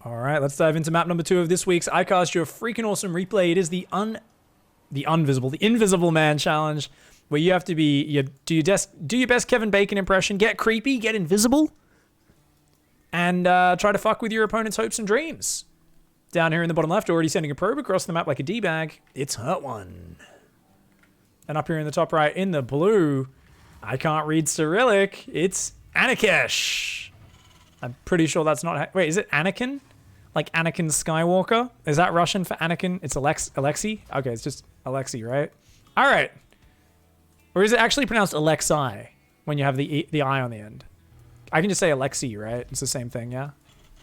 All right, let's dive into map number 2 of this week's iCast Your Freaking Awesome Replay. It is the Invisible Man Challenge, where you have to be, do your best Kevin Bacon impression, get creepy, get invisible, and try to fuck with your opponent's hopes and dreams. Down here in the bottom left, already sending a probe across the map like a D-bag, it's Hurt One. And up here in the top right, in the blue, I can't read Cyrillic, it's Anakesh. I'm pretty sure that's not... Wait, is it Anakin? Like Anakin Skywalker? Is that Russian for Anakin? It's Alexei? Okay, it's just Alexei, right? All right. Or is it actually pronounced Alexei when you have the I on the end? I can just say Alexei, right? It's the same thing, yeah?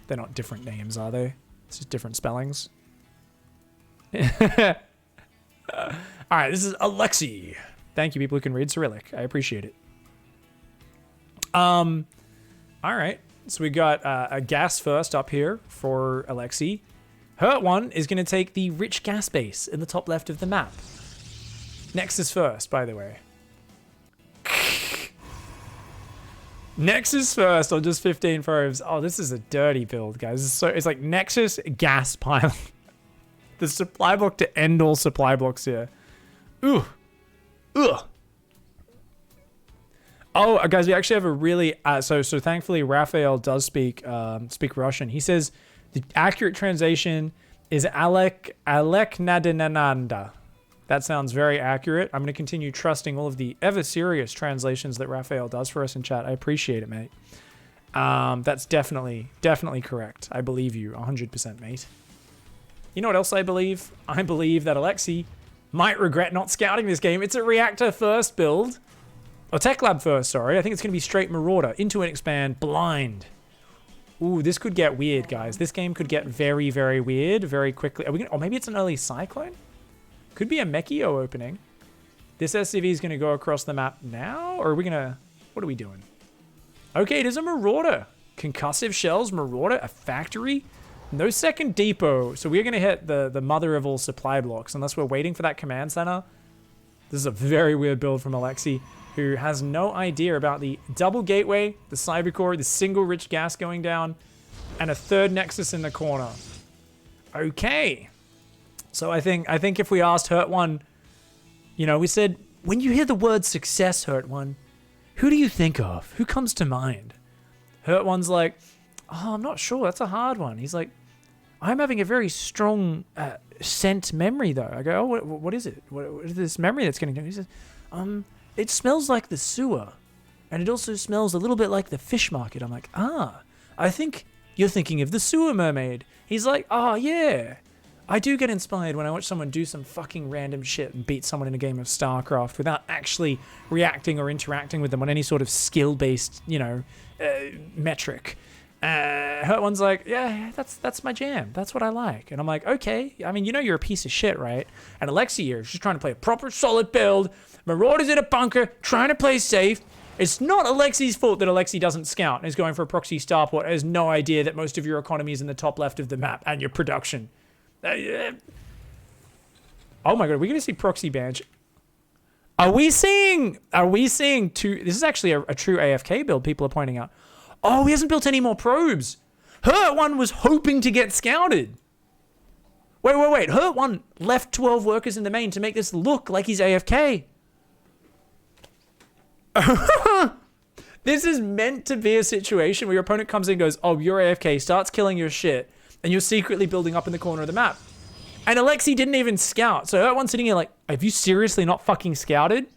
They're not different names, are they? It's just different spellings. All right, this is Alexei. Thank you, people who can read Cyrillic. I appreciate it. All right. So we got a gas first up here for Alexei. Hurt One is going to take the rich gas base in the top left of the map. Nexus first, by the way. Nexus first on just 15 probes. Oh, this is a dirty build, guys. It's like Nexus gas pile. The supply block to end all supply blocks here. Ooh. Ugh. Oh, guys, we actually have a really... So thankfully, Raphael does speak Russian. He says the accurate translation is Alek Nadinananda. That sounds very accurate. I'm going to continue trusting all of the ever-serious translations that Raphael does for us in chat. I appreciate it, mate. That's definitely correct. I believe you 100%, mate. You know what else I believe? I believe that Alexei might regret not scouting this game. It's a reactor first build. Or Tech Lab first, sorry. I think it's going to be straight Marauder. Into an expand, blind. Ooh, this could get weird, guys. This game could get very, very weird very quickly. Are we gonna, or maybe it's an early Cyclone? Could be a Mechio opening. This SCV is going to go across the map now? Or are we going to... What are we doing? Okay, it is a Marauder. Concussive shells, Marauder, a factory. No second depot. So we're going to hit the mother of all supply blocks unless we're waiting for that command center. This is a very weird build from Alexei, who has no idea about the double gateway, the cybercore, the single rich gas going down, and a third nexus in the corner. Okay. So I think if we asked Hurt One, you know, we said, when you hear the word success, Hurt One, who do you think of? Who comes to mind? Hurt One's like, oh, I'm not sure. That's a hard one. He's like, I'm having a very strong scent memory, though. I go, oh, what is it? What is this memory that's getting to? He says, it smells like the sewer. And it also smells a little bit like the fish market. I'm like, I think you're thinking of the sewer mermaid. He's like, oh, yeah. I do get inspired when I watch someone do some fucking random shit and beat someone in a game of StarCraft without actually reacting or interacting with them on any sort of skill-based, you know, metric. Hurt One's like, yeah, that's my jam. That's what I like. And I'm like, okay. I mean, you know you're a piece of shit, right? And Alexei here is just trying to play a proper solid build. Marauder's in a bunker, trying to play safe. It's not Alexei's fault that Alexei doesn't scout and is going for a proxy starport and has no idea that most of your economy is in the top left of the map and your production. Oh my god, are we going to see proxy banch? Are we seeing two? This is actually a true AFK build, people are pointing out. Oh, he hasn't built any more probes. Hurt One was hoping to get scouted. Wait. Hurt One left 12 workers in the main to make this look like he's AFK. This is meant to be a situation where your opponent comes in and goes, oh, you're AFK, starts killing your shit, and you're secretly building up in the corner of the map. And Alexei didn't even scout. So Hurt One's sitting here like, have you seriously not fucking scouted?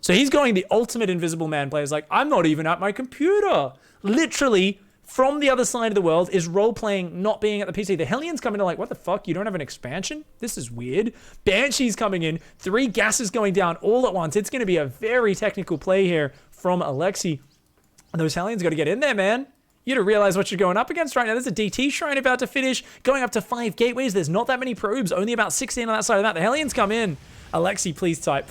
So he's going the ultimate Invisible Man player. He's like, I'm not even at my computer. Literally, from the other side of the world, is role-playing not being at the PC. The Hellions come in and like, what the fuck? You don't have an expansion? This is weird. Banshee's coming in. 3 gases going down all at once. It's going to be a very technical play here from Alexei. And those Hellions got to get in there, man. You gotta realize what you're going up against right now. There's a DT shrine about to finish, going up to 5 gateways. There's not that many probes, only about 16 on that side of that. The Hellions come in. Alexei, please type.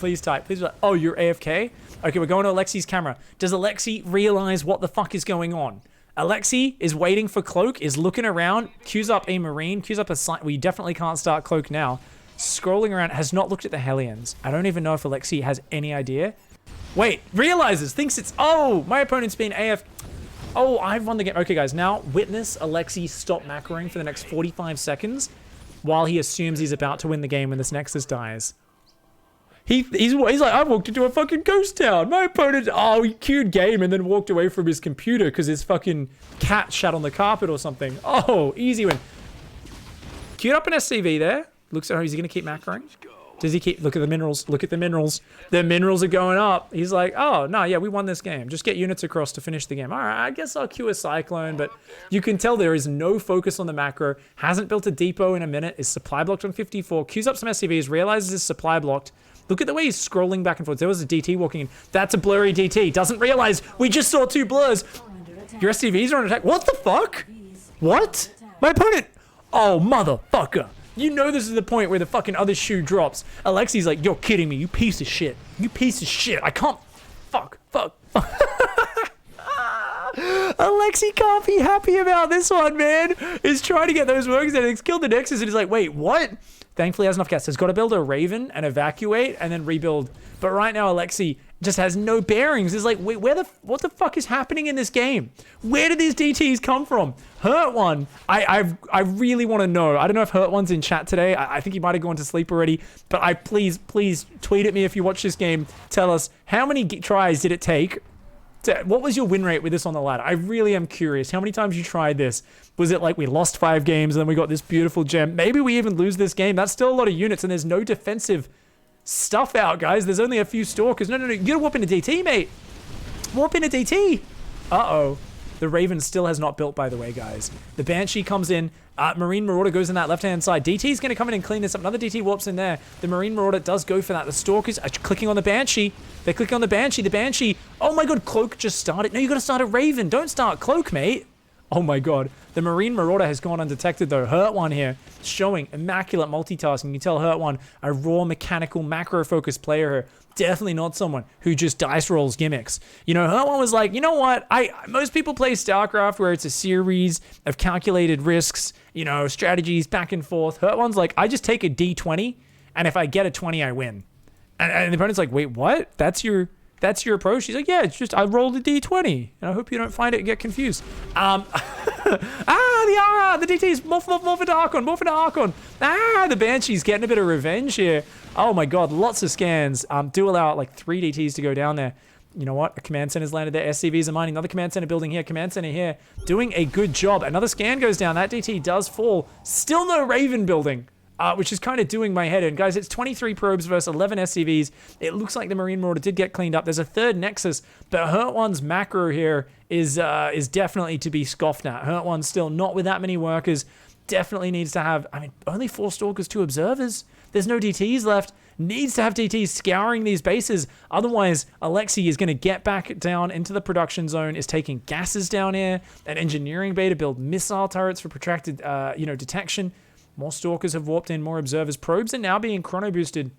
Oh, you're AFK? Okay, we're going to Alexei's camera. Does Alexei realize what the fuck is going on? Alexei is waiting for Cloak, is looking around, queues up a Marine, queues up a site. We definitely can't start Cloak now. Scrolling around, has not looked at the Hellions. I don't even know if Alexei has any idea. Wait, realizes, thinks it's, oh, my opponent's been AFK. Oh, I've won the game. Okay, guys, now witness Alexi stop macroing for the next 45 seconds while he assumes he's about to win the game when this Nexus dies. He's like, I walked into a fucking ghost town. My opponent, he queued game and then walked away from his computer because his fucking cat shat on the carpet or something. Oh, easy win. Queued up an SCV there. Looks, is he going to keep macroing? Does he keep, look at the minerals, look at the minerals. The minerals are going up. He's like, oh, no, yeah, we won this game. Just get units across to finish the game. All right, I guess I'll queue a Cyclone, but you can tell there is no focus on the macro. Hasn't built a depot in a minute. Is supply blocked on 54. Queues up some SCVs, realizes his supply blocked. Look at the way he's scrolling back and forth. There was a DT walking in. That's a blurry DT. Doesn't realize we just saw 2 blurs. Your SCVs are on attack. What the fuck? What? My opponent. Oh, motherfucker. You know this is the point where the fucking other shoe drops. Alexi's like, you're kidding me, you piece of shit. You piece of shit. I can't. Fuck. Alexi can't be happy about this one, man. He's trying to get those works and he's killed the Nexus and he's like, wait, what? Thankfully, he has enough gas. He's got to build a Raven and evacuate and then rebuild. But right now, Alexi just has no bearings. He's like, wait, what the fuck is happening in this game? Where did these DTs come from? Hurt One, I really want to know. I don't know if Hurt One's in chat today. I think he might have gone to sleep already. But please tweet at me if you watch this game. Tell us, how many tries did it take? What was your win rate with this on the ladder? I really am curious. How many times you tried this? Was it like we lost 5 games and then we got this beautiful gem? Maybe we even lose this game. That's still a lot of units and there's no defensive stuff out, guys. There's only a few stalkers. No. You gotta whoop into DT, mate. Whoop into DT. Uh-oh. The Raven still has not built, by the way, guys. The Banshee comes in. Marine Marauder goes in that left-hand side. DT's going to come in and clean this up. Another DT warps in there. The Marine Marauder does go for that. The Stalkers are clicking on the Banshee. They're clicking on the Banshee. The Banshee. Oh, my God. Cloak just started. No, you got to start a Raven. Don't start Cloak, mate. Oh, my God. The Marine Marauder has gone undetected, though. Hurt One here showing immaculate multitasking. You can tell Hurt One, a raw mechanical macro-focused player here. Definitely not someone who just dice rolls gimmicks. You know, Hurt One was like, you know what? Most people play StarCraft where it's a series of calculated risks, you know, strategies back and forth. Hurt One's like, I just take a D20, and if I get a 20, I win. And the opponent's like, wait, what? That's your approach? He's like, yeah, it's just I rolled a D20, and I hope you don't find it and get confused. The DT's morph into Archon. The Banshee's getting a bit of revenge here. Oh my God, lots of scans. Do allow like 3 DTs to go down there. You know what? A command center's landed there. SCVs are mining. Another command center building here. Command center here. Doing a good job. Another scan goes down. That DT does fall. Still no Raven building. Which is kind of doing my head in. Guys, it's 23 probes versus 11 SCVs. It looks like the Marine Marauder did get cleaned up. There's a 3rd Nexus, but Hurt One's macro here is definitely to be scoffed at. Hurt One's still not with that many workers. Definitely needs to have, only 4 Stalkers, 2 Observers. There's no DTs left. Needs to have DTs scouring these bases. Otherwise, Alexi is going to get back down into the production zone, is taking gases down here, an engineering bay to build missile turrets for protracted, detection. More Stalkers have warped in, more Observers. Probes are now being chrono boosted.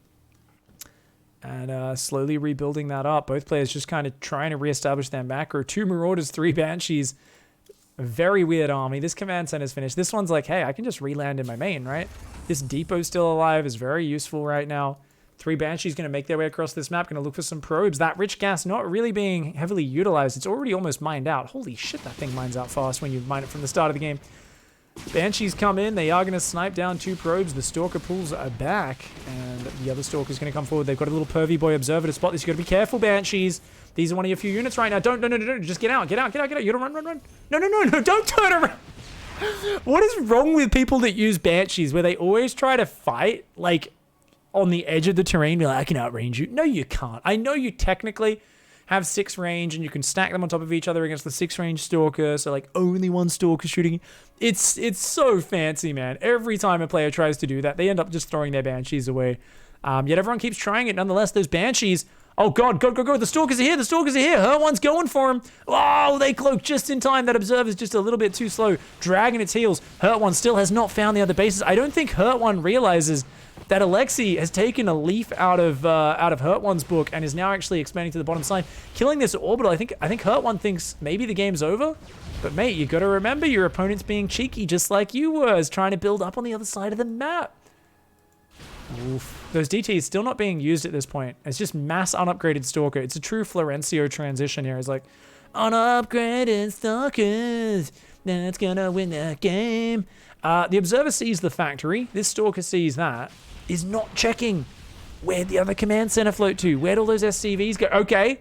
And slowly rebuilding that up. Both players just kind of trying to reestablish their macro. 2 Marauders, 3 Banshees. A very weird army. This command center's finished. This one's like, hey, I can just re-land in my main, right? This depot's still alive, is very useful right now. 3 Banshees going to make their way across this map, going to look for some probes. That rich gas not really being heavily utilized. It's already almost mined out. Holy shit, that thing mines out fast when you mine it from the start of the game. Banshees come in. They are going to snipe down 2 probes. The Stalker pulls are back, and the other Stalker's going to come forward. They've got a little pervy boy Observer to spot this. You've got to be careful, Banshees. These are one of your few units right now. Don't. Just get out. You don't run. No. Don't turn around. What is wrong with people that use Banshees where they always try to fight, like, on the edge of the terrain? You're like, I can outrange you. No, you can't. I know you technically have 6 range and you can stack them on top of each other against the 6 range Stalker, so like only 1 Stalker shooting. It's so fancy, man. Every time a player tries to do that, they end up just throwing their Banshees away. Yet everyone keeps trying it. Nonetheless, those Banshees, oh God, go. The Stalkers are here. Hurt One's going for him. Oh, they cloak just in time. That Observer's just a little bit too slow, dragging its heels. Hurt One still has not found the other bases. I don't think Hurt One realizes that Alexi has taken a leaf out of Hurt One's book and is now actually expanding to the bottom side, killing this orbital. I think Hurt One thinks maybe the game's over, but mate, you got to remember your opponent's being cheeky, just like you were, trying to build up on the other side of the map. Oof. Those DTs still not being used at this point. It's just mass unupgraded Stalker. It's a true Florencio transition here. It's like, Unupgraded stalkers. That's gonna win that game. The observer sees the factory. This stalker sees that. Is not checking. Where'd the other command center float to? Where'd all those SCVs go? Okay.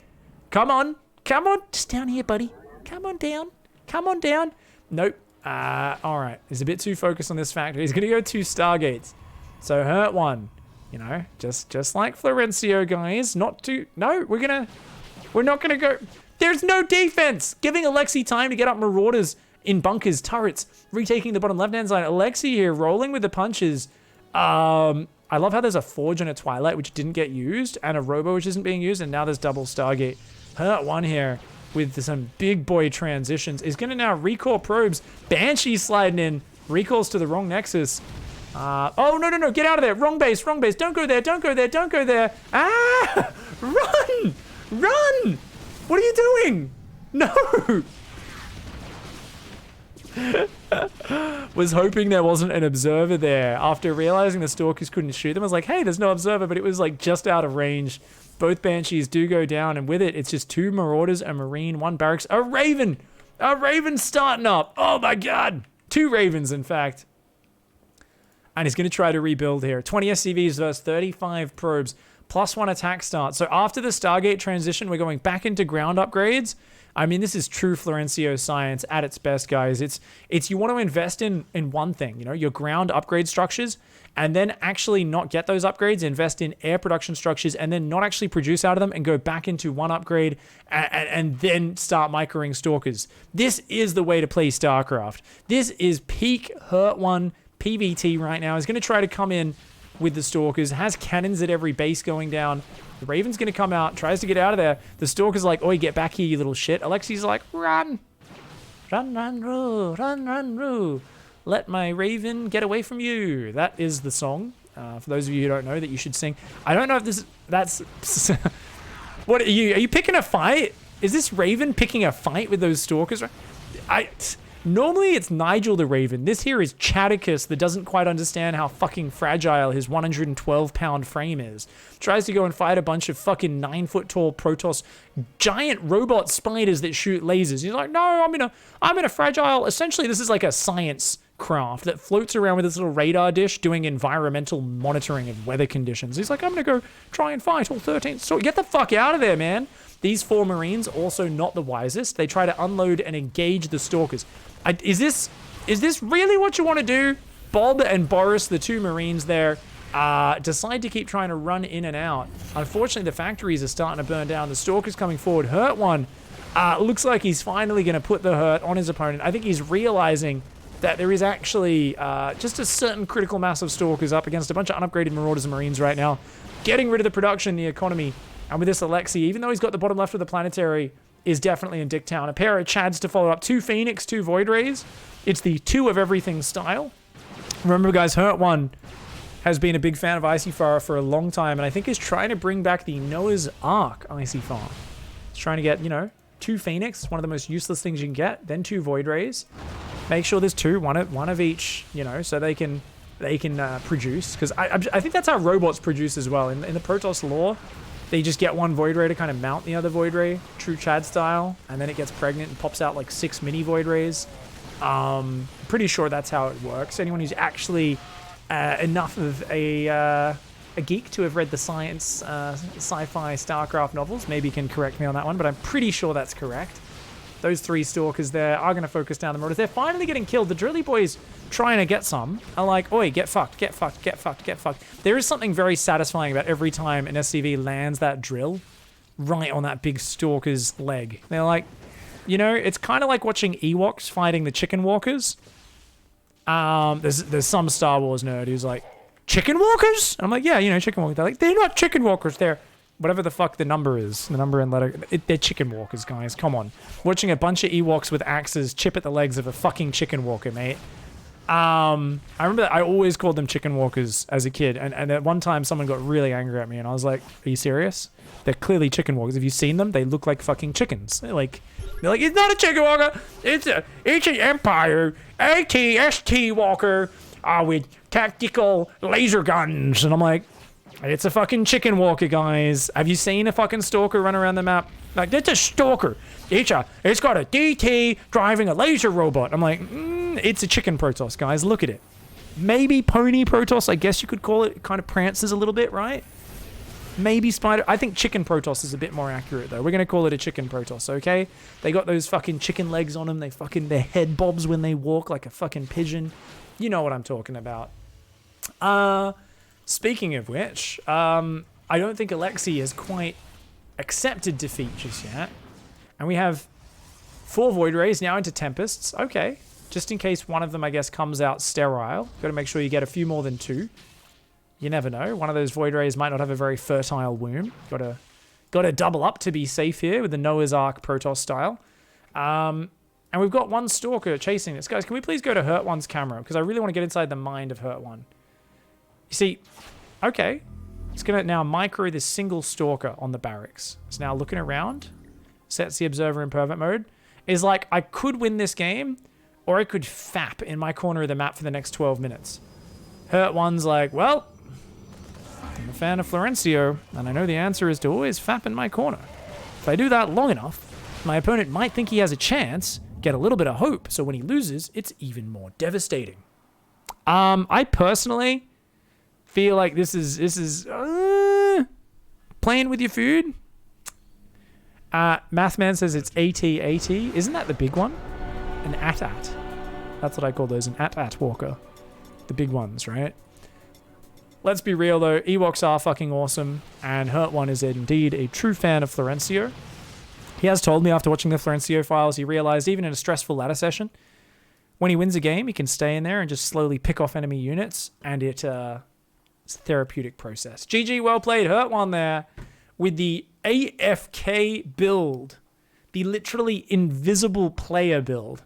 Come on. Come on. Just down here, buddy. Come on down. Come on down. Nope. All right. He's a bit too focused on this factory. He's going to go 2 Stargates. So hurt 1. You know, just like Florencio, guys. Not too... No, we're not going to go... There's no defense. Giving Alexi time to get up Marauders in bunkers, turrets, retaking the bottom left-hand side. Alexi here rolling with the punches. I love how there's a Forge and a Twilight, which didn't get used, and a Robo, which isn't being used, and now there's double Stargate. Hurt 1 here with some big boy transitions. Is going to now recall probes. Banshee sliding in. Recalls to the wrong Nexus. Oh, no. Get out of there. Wrong base. Don't go there. Don't go there. Ah! Run! What are you doing? No! Was hoping there wasn't an observer there. After realizing the stalkers couldn't shoot them, I was like, hey, there's no observer, but it was like just out of range. Both Banshees do go down, and with it, it's just 2 Marauders, a Marine, 1 Barracks, a Raven! A Raven starting up! Oh my god! 2 Ravens, in fact. And he's going to try to rebuild here. 20 SCVs versus 35 probes, plus 1 attack start. So after the Stargate transition, we're going back into ground upgrades. I mean, this is true Florencio science at its best, guys. It's you want to invest in one thing, you know, your ground upgrade structures, and then actually not get those upgrades, invest in air production structures, and then not actually produce out of them and go back into 1 upgrade and then start microing stalkers. This is the way to play StarCraft. This is peak Hurt 1 PVT right now. He's going to try to come in with the stalkers, has cannons at every base going down. The Raven's going to come out, tries to get out of there. The Stalker's like, oi, get back here, you little shit. Alexi's like, run. Run, roo. Let my Raven get away from you. That is the song. For those of you who don't know, that you should sing. I don't know if that's... What, are you picking a fight? Is this Raven picking a fight with those Stalkers? Normally it's Nigel the Raven. This here is Chatticus that doesn't quite understand how fucking fragile his 112-pound frame is. Tries to go and fight a bunch of fucking 9-foot-tall Protoss giant robot spiders that shoot lasers. He's like, no, I'm in a fragile... Essentially, this is like a science craft that floats around with this little radar dish doing environmental monitoring of weather conditions. He's like, I'm gonna go try and fight all 13. So get the fuck out of there, man. These 4 Marines, also not the wisest. They try to unload and engage the Stalkers. Is this really what you want to do? Bob and Boris, the 2 Marines there, decide to keep trying to run in and out. Unfortunately, the factories are starting to burn down. The Stalker's coming forward. Hurt 1. Looks like he's finally going to put the hurt on his opponent. I think he's realizing that there is actually just a certain critical mass of Stalkers up against a bunch of unupgraded Marauders and Marines right now. Getting rid of the production, the economy. And with this Alexi, even though he's got the bottom left of the planetary, is definitely in Dicktown. A pair of Chads to follow up. 2 Phoenix, 2 Void Rays. It's the 2 of everything style. Remember, guys, Hurt 1 has been a big fan of ICYFAR for a long time, and I think is trying to bring back the Noah's Ark ICYFAR. He's trying to get, you know, 2 Phoenix, one of the most useless things you can get, then 2 Void Rays. Make sure there's 2, one of each, you know, so they can produce. Because I think that's how robots produce as well. In the Protoss lore, they just get 1 Void Ray to kind of mount the other Void Ray, true Chad style, and then it gets pregnant and pops out like 6 mini Void Rays. Pretty sure that's how it works. Anyone who's actually enough of a geek to have read the science, sci-fi StarCraft novels maybe can correct me on that one, but I'm pretty sure that's correct. Those 3 Stalkers there are going to focus down the Marauders. They're finally getting killed. The Drilly Boys trying to get some are like, oi, get fucked, get fucked, get fucked, get fucked. There is something very satisfying about every time an SCV lands that drill right on that big Stalker's leg. They're like, you know, it's kind of like watching Ewoks fighting the Chicken Walkers. There's some Star Wars nerd who's like, Chicken Walkers? And I'm like, yeah, you know, Chicken Walkers. They're like, they're not Chicken Walkers, they're... whatever the fuck the number is, the number and letter, they're Chicken Walkers, guys, come on. Watching a bunch of Ewoks with axes chip at the legs of a fucking Chicken Walker, mate. I remember that I always called them Chicken Walkers as a kid, and at one time someone got really angry at me, and I was like, are you serious? They're clearly Chicken Walkers. Have you seen them? They look like fucking chickens. They're like, it's not a Chicken Walker, it's an Empire AT-ST Walker with tactical laser guns, and I'm like, it's a fucking Chicken Walker, guys. Have you seen a fucking Stalker run around the map Like, that's a stalker. It's got a DT driving a laser robot. I'm like, it's a chicken Protoss, guys. Look at it. Maybe pony Protoss, I guess you could call it. It kind of prances a little bit, right? Maybe spider. I think chicken Protoss is a bit more accurate, though. We're going to call it a chicken Protoss, okay? They got those fucking chicken legs on them. Their head bobs when they walk like a fucking pigeon. You know what I'm talking about. Speaking of which, I don't think Alexei has quite accepted defeat just yet. And we have 4 Void Rays now into Tempests. Okay. Just in case one of them, I guess, comes out sterile. Got to make sure you get a few more than 2. You never know. One of those Void Rays might not have a very fertile womb. Got to double up to be safe here with the Noah's Ark Protoss style. And we've got 1 Stalker chasing this. Guys, can we please go to Hurt One's camera? Because I really want to get inside the mind of Hurt One. You see, okay. It's going to now micro this single Stalker on the barracks. It's now looking around. Sets the Observer in pervert mode. Is like, I could win this game, or I could fap in my corner of the map for the next 12 minutes. Hurt One's like, well, I'm a fan of Florencio, and I know the answer is to always fap in my corner. If I do that long enough, my opponent might think he has a chance, get a little bit of hope, so when he loses, it's even more devastating. I personally feel like this is playing with your food. Mathman says it's AT-AT. Isn't that the big one? An AT-AT. That's what I call those, an AT-AT walker. The big ones, right? Let's be real, though. Ewoks are fucking awesome, and Hurt One is indeed a true fan of Florencio. He has told me after watching the Florencio files, he realized even in a stressful ladder session, when he wins a game, he can stay in there and just slowly pick off enemy units, and it's a therapeutic process. GG, well played. Hurt One there with the AFK build. The literally invisible player build.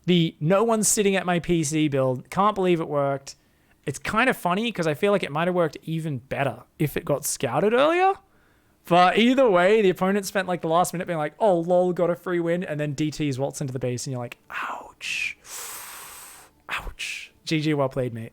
The no one's sitting at my PC build. Can't believe it worked. It's kind of funny because I feel like it might have worked even better if it got scouted earlier. But either way, the opponent spent like the last minute being like, oh, lol, got a free win. And then DTs waltz into the base and you're like, ouch. Ouch. GG, well played, mate.